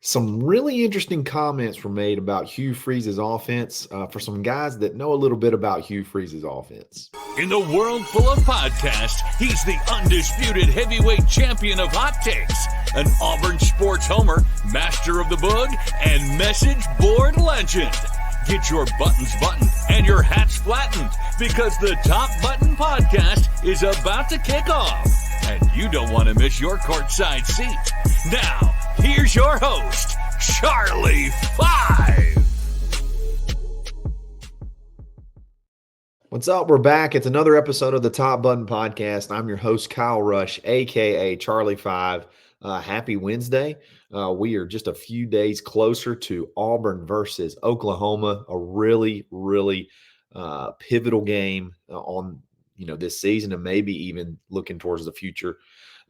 Some really interesting comments were made about Hugh Freeze's offense for some guys that know a little bit about Hugh Freeze's offense. In the world full of podcasts, he's the undisputed heavyweight champion of hot takes, an Auburn sports homer, master of the boog, and message board legend. Get your buttons buttoned and your hats flattened because the Top Button Podcast is about to kick off. And you don't want to miss your courtside seat. Now, here's your host, Charlie 5. What's up? We're back. It's another episode of the Top Button Podcast. I'm your host, Kyle Rush, a.k.a. Charlie 5. Happy Wednesday. We are just a few days closer to Auburn versus Oklahoma, a really pivotal game on this season, and maybe even looking towards the future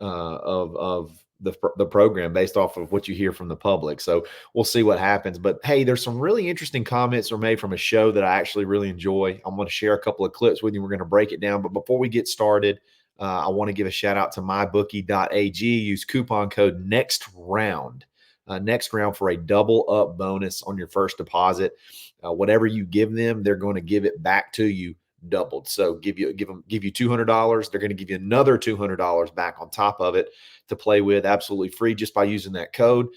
of the program based off of what you hear from the public. So we'll see what happens. But hey, there's some really interesting comments were made from a show that I actually really enjoy. I'm going to share a couple of clips with you. We're going to break it down. But before we get started, I want to give a shout out to Mybookie.ag. Use coupon code next round for a double up bonus on your first deposit. Whatever you give them, they're going to give it back to you doubled. So give you $200. They're going to give you another $200 back on top of it to play with, absolutely free, just by using that code.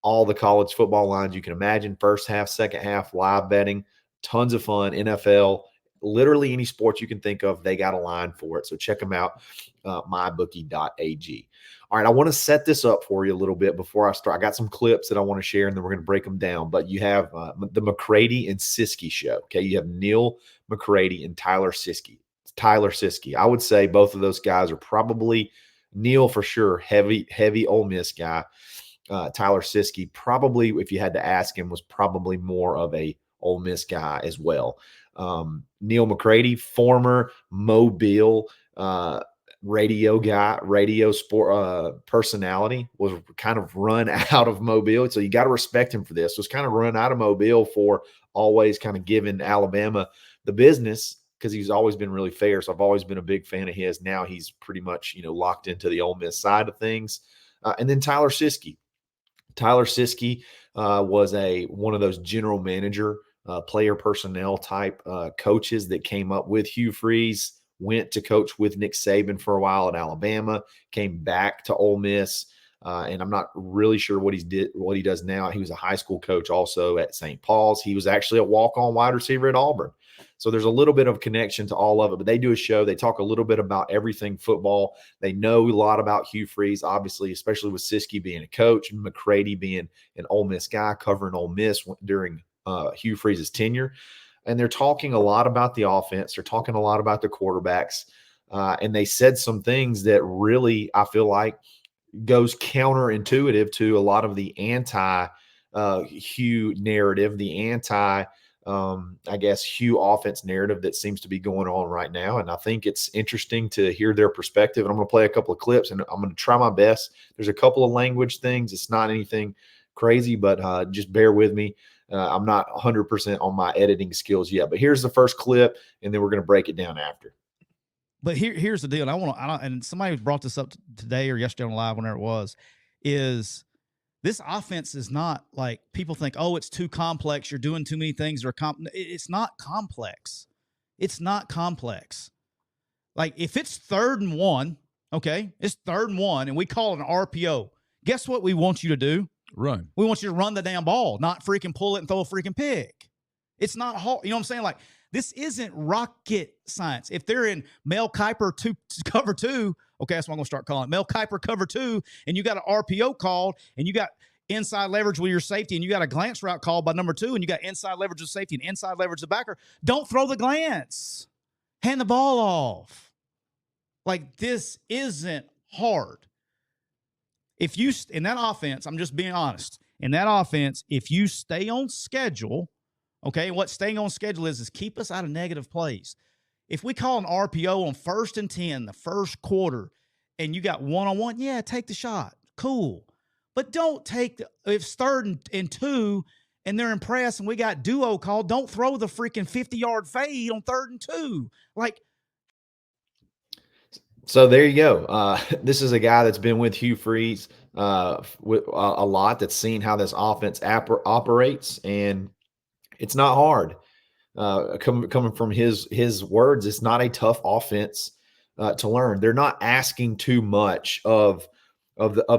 All the college football lines you can imagine, first half, second half, live betting, tons of fun, NFL, literally any sports you can think of, they got a line for it. So check them out, mybookie.ag. All right, I want to set this up for you a little bit before I start. I got some clips that I want to share, and then we're going to break them down. But you have the McCready and Sisky show. Okay, you have Neil McCready and Tyler Sisky. I would say both of those guys are probably Neil for sure, heavy Ole Miss guy. Tyler Sisky probably, if you had to ask him, was probably more of a Ole Miss guy as well. Neil McCready, former Mobile radio sport personality, was kind of run out of Mobile. So you got to respect him for this. Was kind of run out of Mobile for always kind of giving Alabama the business, because he's always been really fair. So I've always been a big fan of his. Now he's pretty much, locked into the Ole Miss side of things. And then Tyler Sisky. Tyler Sisky was one of those general manager, player personnel type coaches that came up with Hugh Freeze, went to coach with Nick Saban for a while at Alabama, came back to Ole Miss. And I'm not really sure what he does now. He was a high school coach also at St. Paul's. He was actually a walk-on wide receiver at Auburn. So there's a little bit of connection to all of it, but they do a show. They talk a little bit about everything football. They know a lot about Hugh Freeze, obviously, especially with Sisky being a coach and McCready being an Ole Miss guy covering Ole Miss during Hugh Freeze's tenure. And they're talking a lot about the offense. They're talking a lot about the quarterbacks. And they said some things that really, I feel like, goes counterintuitive to a lot of the anti-Hugh narrative, the Hugh offense narrative that seems to be going on right now. And I think it's interesting to hear their perspective. And I'm going to play a couple of clips, and I'm going to try my best. There's a couple of language things. It's not anything crazy, but just bear with me. I'm not 100% on my editing skills yet. But here's the first clip, and then we're going to break it down after. But here's the deal. And somebody brought this up today or yesterday on live, whenever it was, is this offense is not like people think, oh, it's too complex. You're doing too many things. It's not complex. It's not complex. Like if it's 3rd and 1, okay, it's 3rd and 1, and we call it an RPO. Guess what we want you to do? Run. We want you to run the damn ball, not freaking pull it and throw a freaking pick. It's not hard. You know what I'm saying? Like, this isn't rocket science. If they're in Mel Kiper cover 2, okay, that's what I'm going to start calling it. Mel Kiper cover 2, and you got an RPO called, and you got inside leverage with your safety, and you got a glance route called by number 2, and you got inside leverage with safety and inside leverage the backer. Don't throw the glance. Hand the ball off. Like, this isn't hard. If you, in that offense, I'm just being honest, in that offense, if you stay on schedule, okay, what staying on schedule is keep us out of negative plays. If we call an RPO on 1st and 10, the first quarter, and you got one-on-one, yeah, take the shot. Cool. But don't take if it's 3rd and 2 and they're impressed and we got duo called, don't throw the freaking 50-yard fade on 3rd and 2. Like, so there you go. This is a guy that's been with Hugh Freeze with a lot, that's seen how this offense operates, and it's not hard. Coming from his words, it's not a tough offense to learn. They're not asking too much of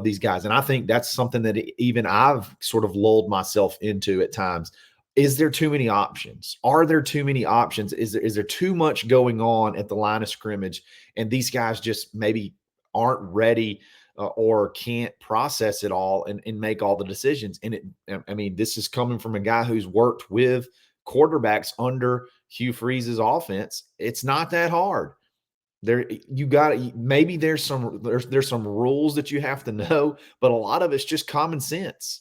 these guys, and I think that's something that even I've sort of lulled myself into at times. Is there too many options? Are there too many options? Is there too much going on at the line of scrimmage, and these guys just maybe aren't ready or can't process it all and make all the decisions? And I mean, this is coming from a guy who's worked with quarterbacks under Hugh Freeze's offense. It's not that hard. You got maybe there's some rules that you have to know, but a lot of it's just common sense.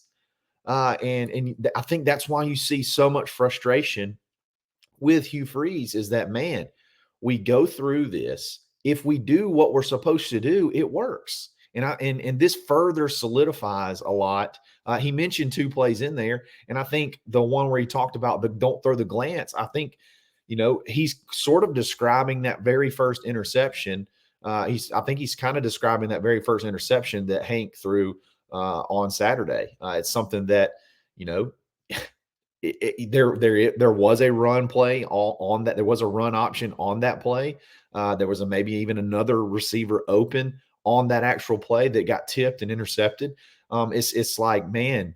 And I think that's why you see so much frustration with Hugh Freeze, is that, man, we go through this. If we do what we're supposed to do, it works. And this further solidifies a lot. He mentioned 2 plays in there, and I think the one where he talked about the don't throw the glance, I think, he's sort of describing that very first interception. I think he's kind of describing that very first interception that Hank threw on Saturday. It's something that, there was a run play on that. There was a run option on that play. There was maybe even another receiver open on that actual play that got tipped and intercepted. It's like, man,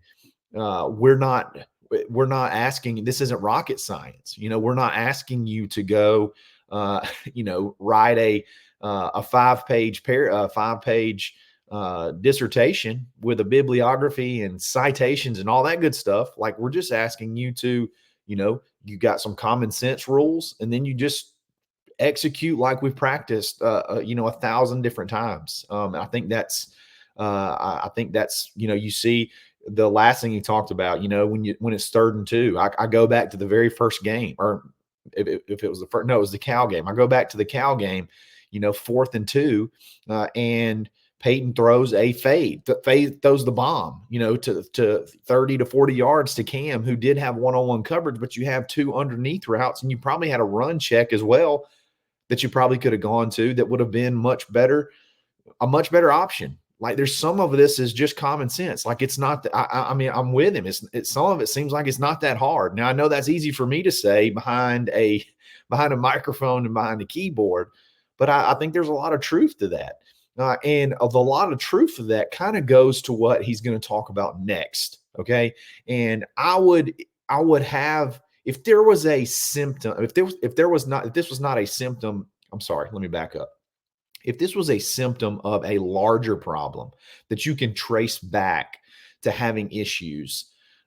we're not asking. This isn't rocket science. We're not asking you to go, write a 5-page dissertation with a bibliography and citations and all that good stuff. Like, we're just asking you to, you got some common sense rules, and then you just execute like we've practiced, 1,000 different times. I think that's, you see the last thing he talked about, when it's 3rd and 2, I go back to the very first game, or if it was the first, no, it was the Cal game. I go back to the Cal game, 4th and 2, and Peyton throws a fade. Fade throws the bomb, to 30 to 40 yards to Cam, who did have one-on-one coverage, but you have 2 underneath routes, and you probably had a run check as well that you probably could have gone to that would have been a much better option. Like, there's some of this is just common sense. Like, it's not, I mean, I'm with him. It's some of it seems like it's not that hard. Now, I know that's easy for me to say behind a microphone and behind a keyboard, but I think there's a lot of truth to that. And a lot of truth to that kind of goes to what he's going to talk about next. Okay. And I would have, if there was a symptom, if this was not a symptom, I'm sorry, let me back up. If this was a symptom of a larger problem that you can trace back to having issues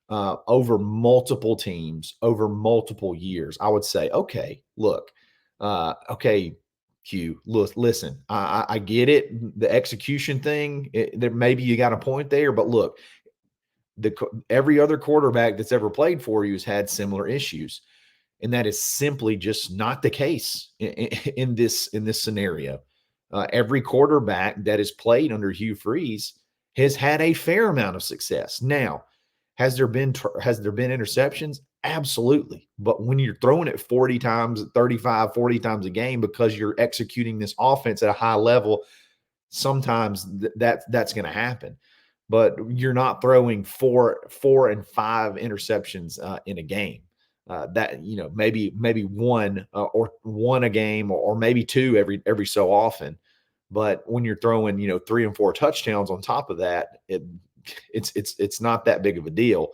over multiple teams, over multiple years, I would say, okay, look, okay, Hugh, listen, I get it. The execution thing, there maybe you got a point there, but look, every other quarterback that's ever played for you has had similar issues, and that is simply just not the case in this scenario. Every quarterback that has played under Hugh Freeze has had a fair amount of success. Now, has there been interceptions? Absolutely. But when you're throwing it 40 times, 35, 40 times a game because you're executing this offense at a high level, sometimes that's going to happen. But you're not throwing four and 5 interceptions in a game. That, maybe one or one a game, or maybe 2 every so often. But when you're throwing, 3 and 4 touchdowns on top of that, it's not that big of a deal.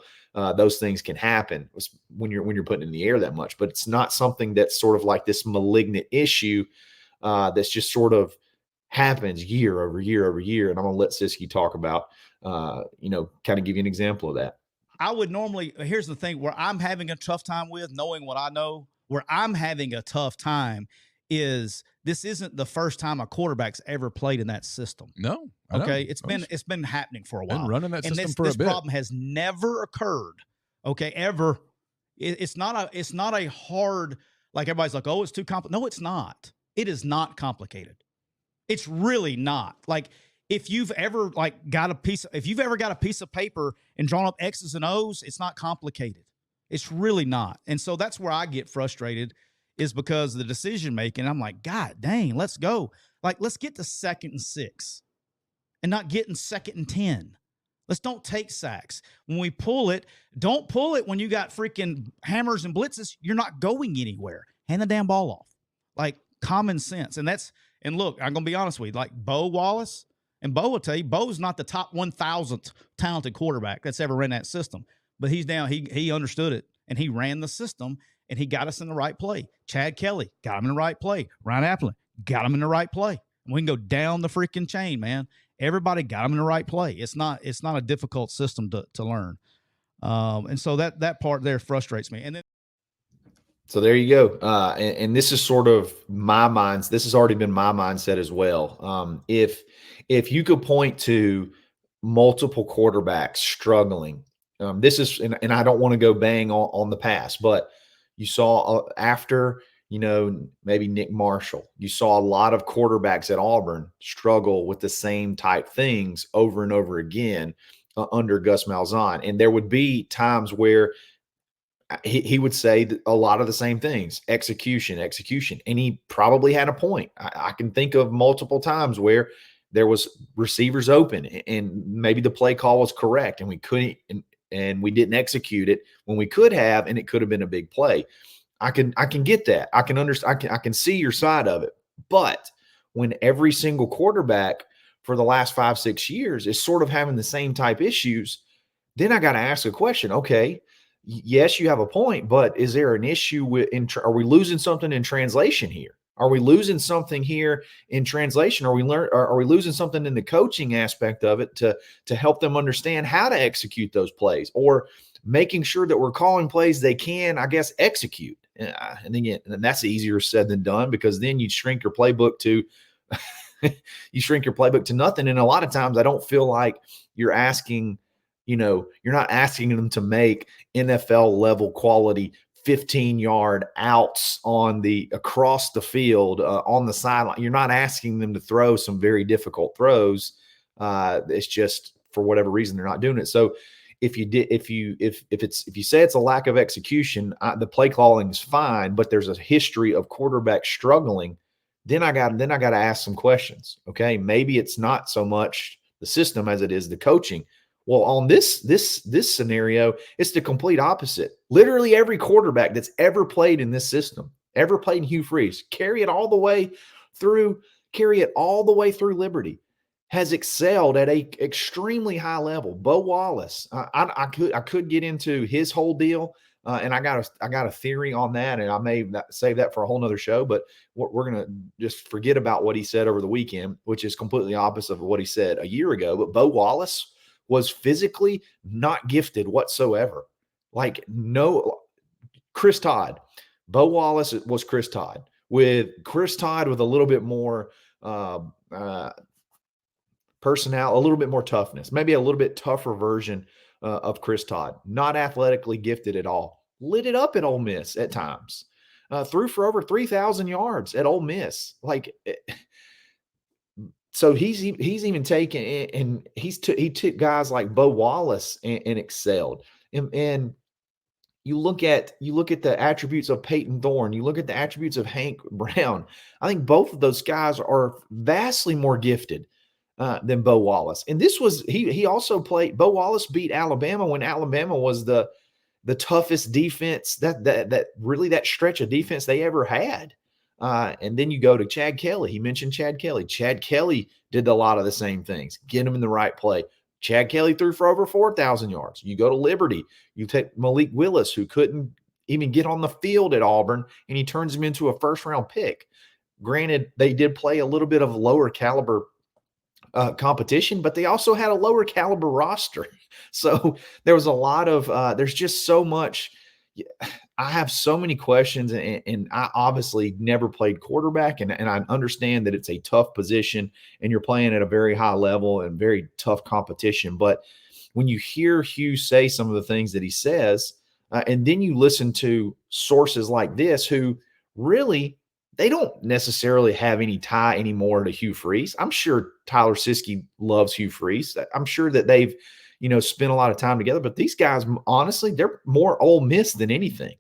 Those things can happen when you're putting in the air that much, but it's not something that's sort of like this malignant issue that's just sort of happens year over year over year. And I'm going to let Sisky talk about, kind of give you an example of that. I would normally, here's the thing where I'm having a tough time with knowing what I know, where I'm having a tough time is this isn't the first time a quarterback's ever played in that system. No. Okay. It's been happening for a while. Been running that system for a bit. This problem has never occurred. Okay. Ever. It's not a hard, like everybody's like, oh, it's too complicated. No, it's not. It is not complicated. It's really not. Like, if you've ever got a piece of paper and drawn up X's and O's, it's not complicated. It's really not. And so that's where I get frustrated, is because of the decision making. I'm like, God dang, let's go. Like, let's get to 2nd and 6. and not getting 2nd and 10. Let's don't take sacks. When we pull it, don't pull it when you got freaking hammers and blitzes. You're not going anywhere. Hand the damn ball off. Like, common sense. And look, I'm going to be honest with you. Like, Bo Wallace, and Bo will tell you, Bo's not the top 1,000th talented quarterback that's ever ran that system. But he's down. He understood it, and he ran the system, and he got us in the right play. Chad Kelly got him in the right play. Ryan Applin got him in the right play. And we can go down the freaking chain, man. Everybody got him in the right play. It's not a difficult system to learn. And so that part there frustrates me. And then, so there you go. And this is sort of this has already been my mindset as well. If you could point to multiple quarterbacks struggling, this is, and I don't want to go bang on the past, but you saw after, maybe Nick Marshall, you saw a lot of quarterbacks at Auburn struggle with the same type things over and over again under Gus Malzahn. And there would be times where he would say a lot of the same things, execution. And he probably had a point. I can think of multiple times where there was receivers open and maybe the play call was correct and we couldn't, and we didn't execute it when we could have, and it could have been a big play. I can get that. I can understand. I can see your side of it. But when every single quarterback for the last 5-6 years is sort of having the same type issues, then I got to ask a question. Okay, yes, you have a point, but is there an issue are we losing something in translation here? Are we losing something here in translation? Are we losing something in the coaching aspect of it to help them understand how to execute those plays, or making sure that we're calling plays they can, I guess, execute? And again, and that's easier said than done, because then you shrink your playbook to nothing. And a lot of times I don't feel like you're asking, you're not asking them to make NFL level quality 15-yard outs across the field on the sideline. You're not asking them to throw some very difficult throws. It's just for whatever reason they're not doing it. So if you say it's a lack of execution, the play calling is fine, but there's a history of quarterbacks struggling, then I got to ask some questions. Okay, maybe it's not so much the system as it is the coaching. Well, on this scenario, it's the complete opposite. Literally every quarterback that's ever played in this system, ever played in Hugh Freeze, carry it all the way through Liberty, has excelled at a extremely high level. Bo Wallace, I could get into his whole deal, and I got a theory on that, and I may save that for a whole nother show. But we're gonna just forget about what he said over the weekend, which is completely opposite of what he said a year ago. But Bo Wallace was physically not gifted whatsoever. Like, no, Chris Todd. Bo Wallace was Chris Todd. With a little bit more personnel, a little bit more toughness, maybe a little bit tougher version of Chris Todd. Not athletically gifted at all. Lit it up at Ole Miss at times. Threw for over 3,000 yards at Ole Miss. So he's even taken, and he took guys like Bo Wallace and excelled. And you look at the attributes of Peyton Thorne, you look at the attributes of Hank Brown. I think both of those guys are vastly more gifted than Bo Wallace. And this was he also played. Bo Wallace beat Alabama when Alabama was the toughest defense that stretch of defense they ever had. And then you go to Chad Kelly. He mentioned Chad Kelly. Chad Kelly did a lot of the same things. Get him in the right play. Chad Kelly threw for over 4,000 yards. You go to Liberty. You take Malik Willis, who couldn't even get on the field at Auburn, and he turns him into a first-round pick. Granted, they did play a little bit of lower caliber competition, but they also had a lower caliber roster. So there was a lot of there's just so much. I have so many questions, and I obviously never played quarterback, and I understand that it's a tough position and you're playing at a very high level and very tough competition. But when you hear Hugh say some of the things that he says, and then you listen to sources like this who really, they don't necessarily have any tie anymore to Hugh Freeze. I'm sure Tyler Siskey loves Hugh Freeze. I'm sure that they've spent a lot of time together, but these guys, honestly, they're more Ole Miss than anything.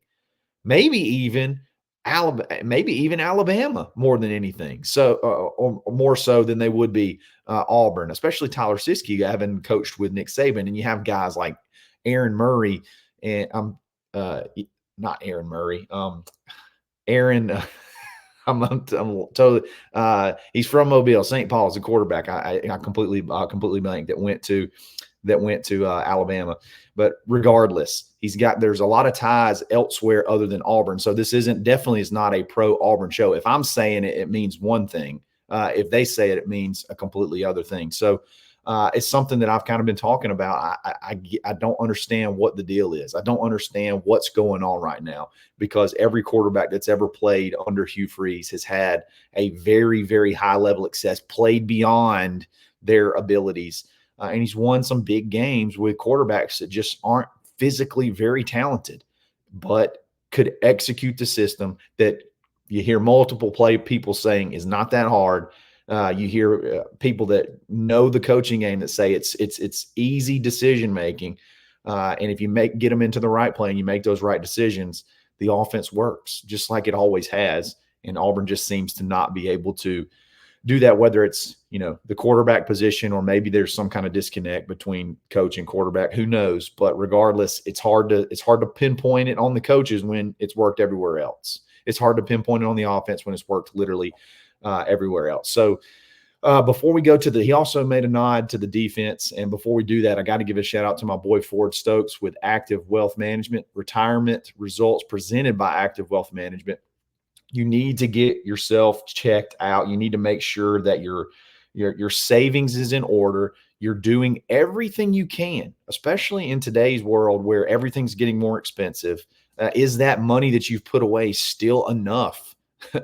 Maybe even Alabama, maybe even Alabama more than anything. So, or more so than they would be Auburn, especially Tyler Siskey having coached with Nick Saban. And you have guys like Aaron Murray and not Aaron Murray, Aaron. I'm totally. He's from Mobile, St. Paul as a quarterback. I completely blanked that went to Alabama. But regardless, there's a lot of ties elsewhere other than Auburn. So this definitely is not a pro Auburn show. If I'm saying it, it means one thing. If they say it, it means a completely other thing. So it's something that I've kind of been talking about. I don't understand what the deal is. I don't understand what's going on right now, because every quarterback that's ever played under Hugh Freeze has had a very, very high level of success, played beyond their abilities. And he's won some big games with quarterbacks that just aren't physically very talented, but could execute the system that you hear multiple people saying is not that hard. You hear people that know the coaching game that say it's easy decision making, and if you get them into the right play and you make those right decisions, the offense works just like it always has. And Auburn just seems to not be able to do that, whether it's the quarterback position or maybe there's some kind of disconnect between coach and quarterback. Who knows? But regardless, it's hard to pinpoint it on the coaches when it's worked everywhere else. It's hard to pinpoint it on the offense when it's worked literally everywhere else. So before we go to he also made a nod to the defense. And before we do that, I got to give a shout out to my boy Ford Stokes with Active Wealth Management, retirement results presented by Active Wealth Management. You need to get yourself checked out. You need to make sure that your savings is in order. You're doing everything you can, especially in today's world where everything's getting more expensive. Is that money that you've put away still enough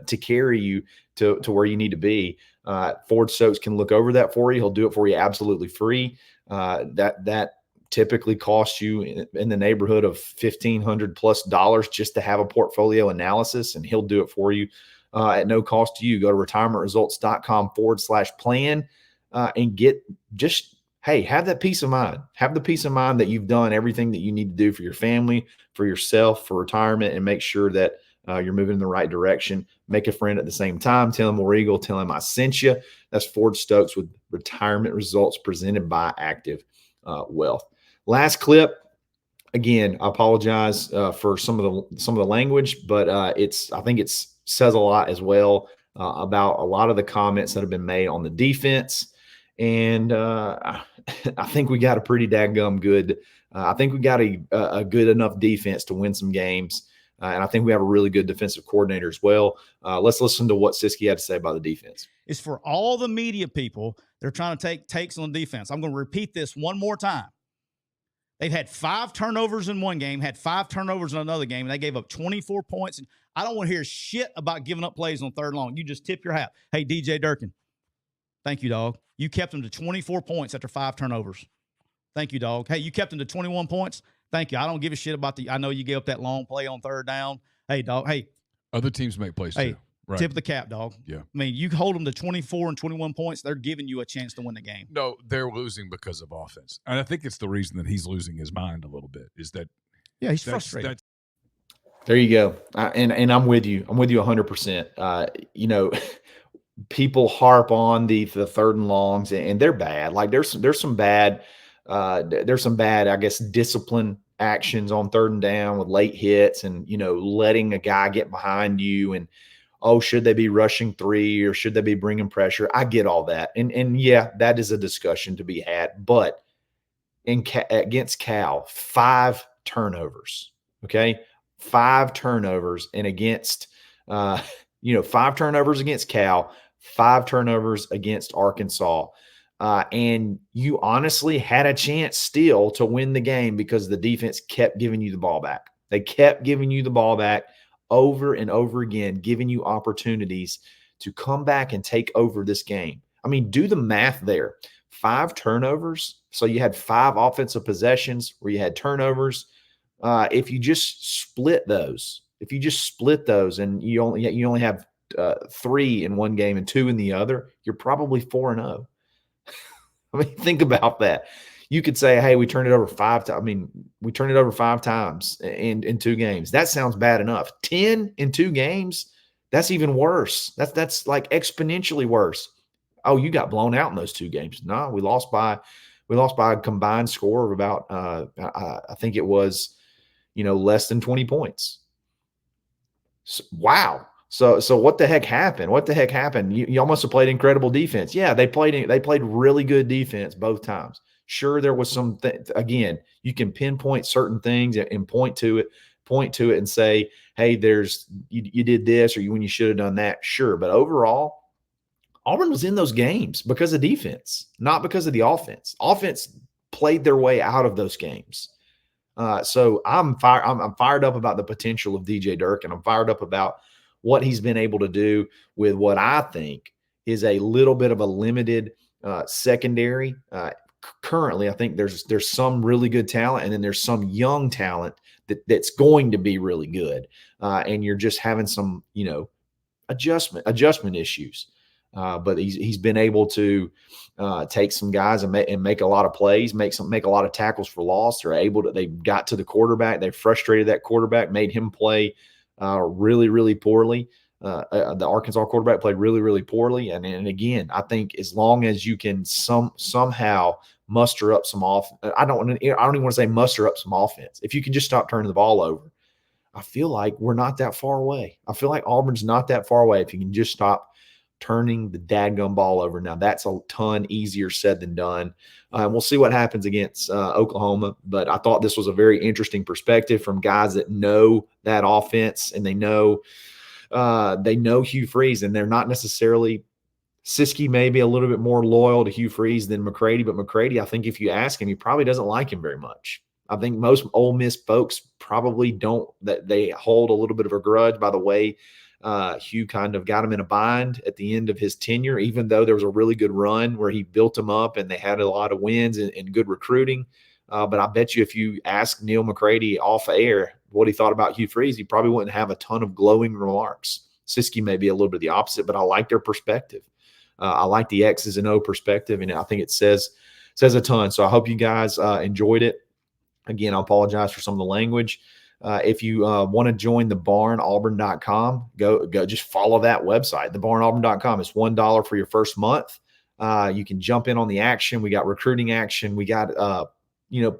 to carry you to where you need to be? Ford Stokes can look over that for you. He'll do it for you absolutely free. That typically costs you in the neighborhood of $1,500+ just to have a portfolio analysis, and he'll do it for you at no cost to you. Go to retirementresults.com/plan and have that peace of mind. Have the peace of mind that you've done everything that you need to do for your family, for yourself, for retirement, and make sure that you're moving in the right direction. Make a friend at the same time. Tell him War Eagle. Tell him I sent you. That's Ford Stokes with retirement results presented by Active Wealth. Last clip. Again, I apologize for some of the language, but I think it says a lot as well about a lot of the comments that have been made on the defense. And I think we got a pretty dadgum good. I think we got a good enough defense to win some games. And I think we have a really good defensive coordinator as well. Let's listen to what Siskey had to say about the defense. It's for all the media people. They're trying to take takes on the defense. I'm going to repeat this one more time. They've had 5 turnovers in one game, had 5 turnovers in another game, and they gave up 24 points. And I don't want to hear shit about giving up plays on 3rd and long. You just tip your hat. Hey, DJ Durkin, thank you, dog. You kept them to 24 points after 5 turnovers. Thank you, dog. Hey, you kept them to 21 points. Thank you. I don't give a shit about I know you gave up that long play on 3rd down. Hey, dog. Hey. Other teams make plays too. Right. Tip of the cap, dog. Yeah. I mean, you hold them to 24 and 21 points, they're giving you a chance to win the game. No, they're losing because of offense. And I think it's the reason that he's losing his mind a little bit is that. Yeah, he's frustrated. There you go. And I'm with you. I'm with you 100%. People harp on the 3rd and longs, and they're bad. Like there's some bad, I guess, discipline actions on 3rd and down with late hits and, letting a guy get behind you and, should they be rushing 3 or should they be bringing pressure? I get all that. And yeah, that is a discussion to be had. But against Cal, 5 turnovers, okay? 5 turnovers. And against, 5 turnovers against Cal, 5 turnovers against Arkansas. And you honestly had a chance still to win the game because the defense kept giving you the ball back. They kept giving you the ball back over and over again, giving you opportunities to come back and take over this game. I mean, do the math there. 5 turnovers. So you had 5 offensive possessions where you had turnovers. If you just split those, and you only have 3 in one game and 2 in the other, you're probably 4-0. I mean, think about that. you could say, hey, we turned it over 5 times. I mean, we turned it over 5 times in 2 games. That sounds bad enough. 10 in 2 games, that's even worse. That's like exponentially worse. Oh, you got blown out in those 2 games. No, we lost by a combined score of about I think it was, less than 20 points. So, wow. So what the heck happened? What the heck happened? You almost have played incredible defense. Yeah, they played really good defense both times. Sure, there was some again, you can pinpoint certain things and point to it and say, hey, you did this or when you should have done that. Sure, but overall, Auburn was in those games because of defense, not because of the offense. Offense played their way out of those games. So I'm fired up about the potential of DJ Dirk, and I'm fired up about what he's been able to do with what I think is a little bit of a limited secondary. Currently, I think there's some really good talent, and then there's some young talent that's going to be really good. And you're just having some, adjustment issues. But he's been able to take some guys and make a lot of plays, make a lot of tackles for loss. They got to the quarterback. They frustrated that quarterback, made him play really, really poorly. The Arkansas quarterback played really, really poorly. And again, I think as long as you can somehow muster up some I don't even want to say muster up some offense. If you can just stop turning the ball over, I feel like we're not that far away. I feel like Auburn's not that far away if you can just stop turning the dadgum ball over. Now, that's a ton easier said than done. We'll see what happens against Oklahoma, but I thought this was a very interesting perspective from guys that know that offense, and they know Hugh Freeze, and they're not necessarily – Sisky may be a little bit more loyal to Hugh Freeze than McCready, but McCready, I think if you ask him, he probably doesn't like him very much. I think most Ole Miss folks probably don't – that they hold a little bit of a grudge by the way Hugh kind of got him in a bind at the end of his tenure, even though there was a really good run where he built them up and they had a lot of wins and good recruiting. But I bet you if you ask Neil McCready off air what he thought about Hugh Freeze, he probably wouldn't have a ton of glowing remarks. Sisky may be a little bit the opposite, but I like their perspective. I like the X's and O perspective, and I think it says a ton. So I hope you guys enjoyed it. Again, I apologize for some of the language. If you want to join the barnauburn.com, go just follow that website, thebarnauburn.com. It's $1 for your first month. You can jump in on the action. We got recruiting action. We got,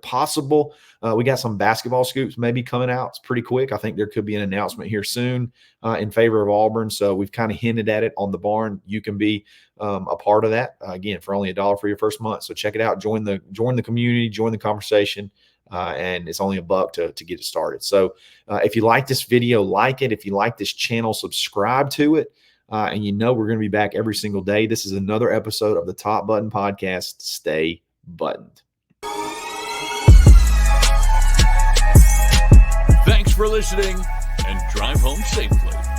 possible. We got some basketball scoops maybe coming out. It's pretty quick. I think there could be an announcement here soon in favor of Auburn. So we've kind of hinted at it on the barn. You can be a part of that again for only $1 for your first month. So check it out. Join the community, join the conversation. And it's only $1 to get it started. So if you like this video, like it. If you like this channel, subscribe to it. And we're going to be back every single day. This is another episode of the Top Button Podcast. Stay buttoned. Thanks for listening, and drive home safely.